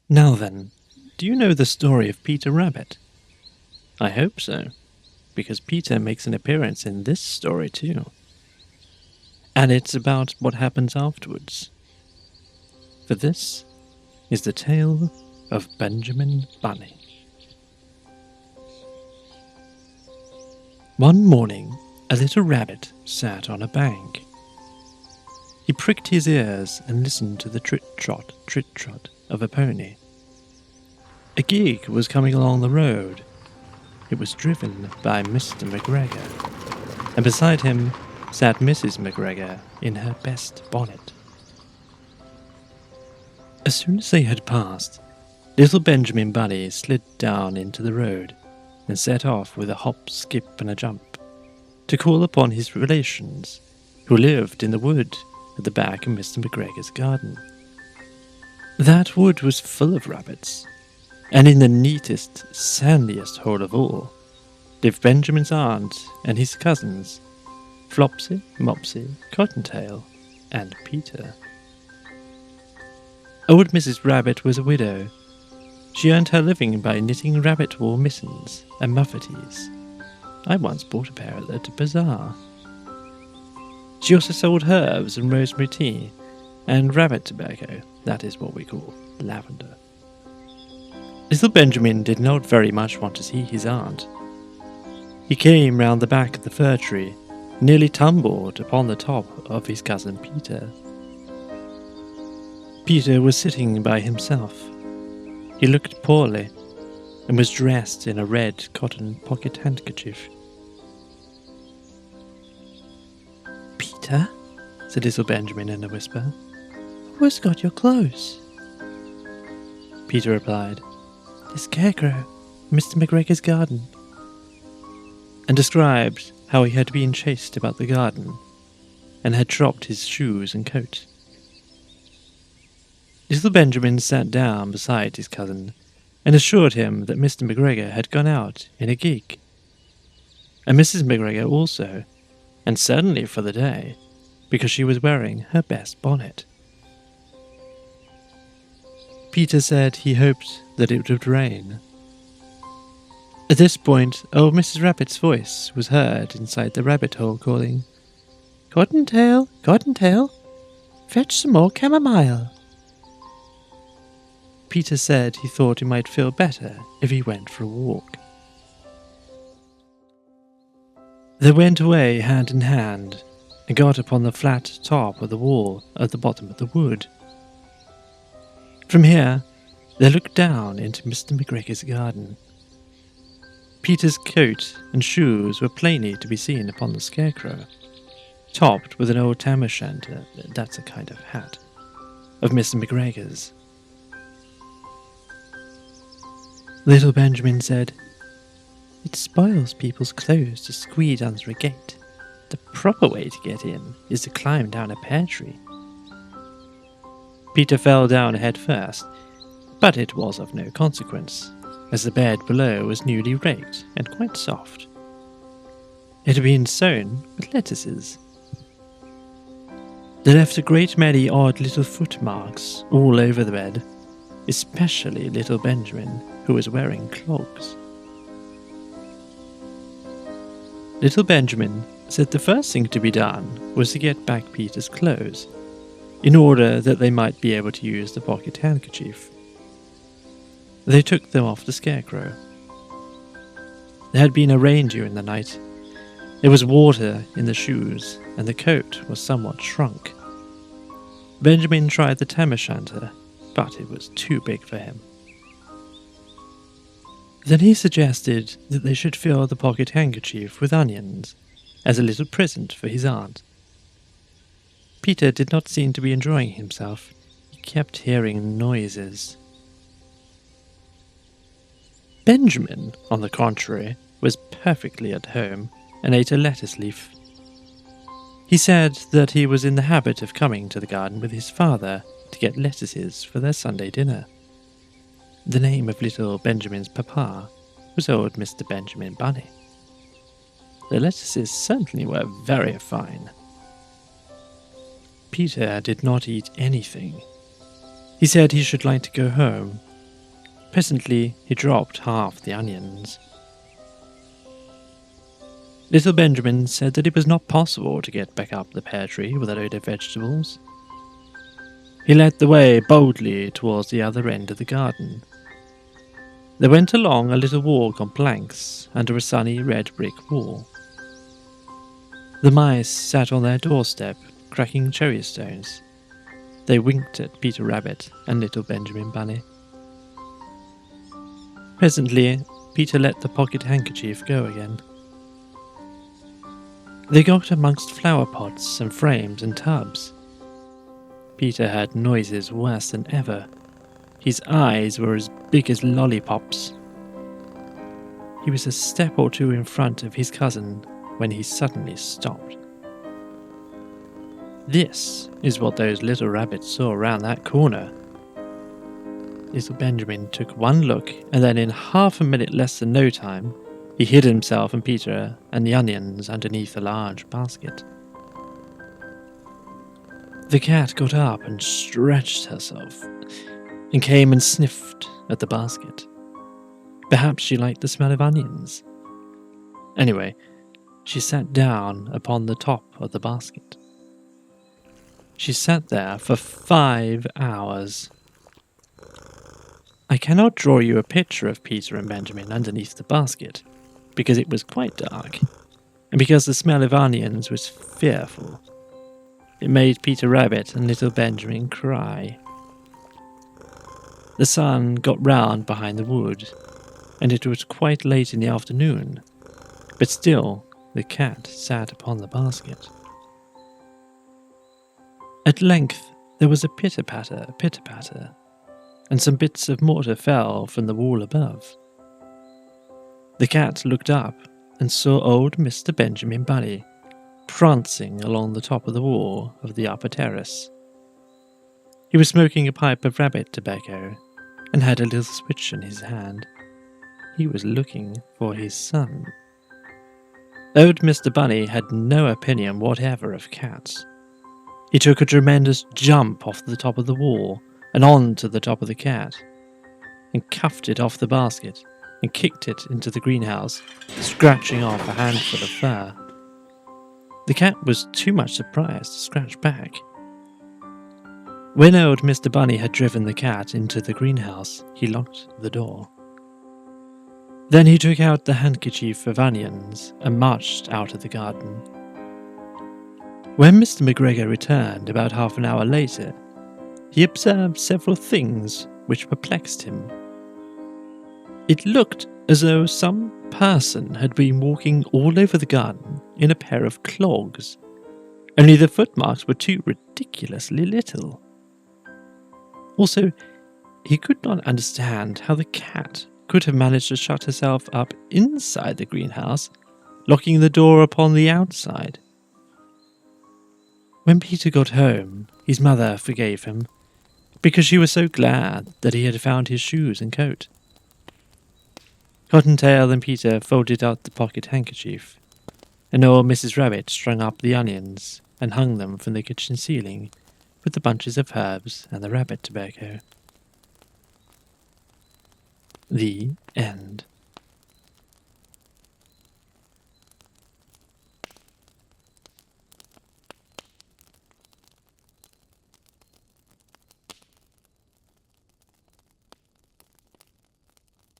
Now then, do you know the story of Peter Rabbit? I hope so, because Peter makes an appearance in this story too. And it's about what happens afterwards. For this is the tale of Benjamin Bunny. One morning, a little rabbit sat on a bank. He pricked his ears and listened to the trit-trot of a pony. A gig was coming along the road. It was driven by Mr. McGregor, and beside him sat Mrs. McGregor in her best bonnet. As soon as they had passed, little Benjamin Bunny slid down into the road and set off with a hop, skip, and a jump to call upon his relations, who lived in the wood at the back of Mr. McGregor's garden. That wood was full of rabbits, and in the neatest, sandiest hole of all lived Benjamin's aunt and his cousins, Flopsy, Mopsy, Cottontail, and Peter. Old Mrs. Rabbit was a widow. She earned her living by knitting rabbit wool mittens and muffatees. I once bought a pair at a bazaar. She also sold herbs and rosemary tea, and rabbit tobacco, that is what we call lavender. Little Benjamin did not very much want to see his aunt. He came round the back of the fir tree, nearly tumbled upon the top of his cousin Peter. Peter was sitting by himself. He looked poorly, and was dressed in a red cotton pocket handkerchief. "Peter," said little Benjamin in a whisper, "who has got your clothes?" Peter replied, "The scarecrow, Mr. McGregor's garden," and described how he had been chased about the garden, and had dropped his shoes and coat. Little Benjamin sat down beside his cousin, and assured him that Mr. McGregor had gone out in a gig, and Mrs. McGregor also, and certainly for the day, because she was wearing her best bonnet. Peter said he hoped that it would rain. At this point, old Mrs. Rabbit's voice was heard inside the rabbit hole calling, "Cottontail, Cottontail, fetch some more chamomile." Peter said he thought he might feel better if he went for a walk. They went away hand in hand and got upon the flat top of the wall at the bottom of the wood. From here, they looked down into Mr. McGregor's garden. Peter's coat and shoes were plainly to be seen upon the scarecrow, topped with an old tam o' shanter, that's a kind of hat, of Mr. McGregor's. Little Benjamin said, "It spoils people's clothes to squeeze under a gate. The proper way to get in is to climb down a pear tree." Peter fell down head first, but it was of no consequence, as the bed below was newly raked and quite soft. It had been sown with lettuces. They left a great many odd little footmarks all over the bed, especially little Benjamin, who was wearing clogs. Little Benjamin said the first thing to be done was to get back Peter's clothes, in order that they might be able to use the pocket handkerchief. They took them off the scarecrow. There had been a rain during the night. There was water in the shoes, and the coat was somewhat shrunk. Benjamin tried the tam o' shanter, but it was too big for him. Then he suggested that they should fill the pocket handkerchief with onions, as a little present for his aunt. Peter did not seem to be enjoying himself. He kept hearing noises. Benjamin, on the contrary, was perfectly at home and ate a lettuce leaf. He said that he was in the habit of coming to the garden with his father to get lettuces for their Sunday dinner. The name of little Benjamin's papa was old Mr. Benjamin Bunny. The lettuces certainly were very fine. Peter did not eat anything. He said he should like to go home, Presently he dropped half the onions. Little Benjamin said that it was not possible to get back up the pear tree with a load of vegetables. He led the way boldly towards the other end of the garden. They went along a little walk on planks under a sunny red brick wall. The mice sat on their doorstep, cracking cherry stones. They winked at Peter Rabbit and Little Benjamin Bunny. Presently, Peter let the pocket handkerchief go again. They got amongst flower pots and frames and tubs. Peter heard noises worse than ever. His eyes were as big as lollipops. He was a step or two in front of his cousin when he suddenly stopped. This is what those little rabbits saw around that corner. Little Benjamin took one look, and then in half a minute less than no time, he hid himself and Peter and the onions underneath a large basket. The cat got up and stretched herself, and came and sniffed at the basket. Perhaps she liked the smell of onions. Anyway, she sat down upon the top of the basket. She sat there for 5 hours. I cannot draw you a picture of Peter and Benjamin underneath the basket, because it was quite dark, and because the smell of onions was fearful. It made Peter Rabbit and Little Benjamin cry. The sun got round behind the wood, and it was quite late in the afternoon, but still the cat sat upon the basket. At length there was a pitter-patter, pitter-patter, and some bits of mortar fell from the wall above. The cat looked up and saw old Mr. Benjamin Bunny prancing along the top of the wall of the upper terrace. He was smoking a pipe of rabbit tobacco and had a little switch in his hand. He was looking for his son. Old Mr. Bunny had no opinion whatever of cats. He took a tremendous jump off the top of the wall and on to the top of the cat, and cuffed it off the basket and kicked it into the greenhouse, scratching off a handful of fur. The cat was too much surprised to scratch back. When old Mr. Bunny had driven the cat into the greenhouse, he locked the door. Then he took out the handkerchief of onions and marched out of the garden. When Mr. McGregor returned about half an hour later, he observed several things which perplexed him. It looked as though some person had been walking all over the garden in a pair of clogs, only the footmarks were too ridiculously little. Also, he could not understand how the cat could have managed to shut herself up inside the greenhouse, locking the door upon the outside. When Peter got home, his mother forgave him, because she was so glad that he had found his shoes and coat. Cottontail and Peter folded out the pocket handkerchief, and old Mrs. Rabbit strung up the onions and hung them from the kitchen ceiling with the bunches of herbs and the rabbit tobacco. The end.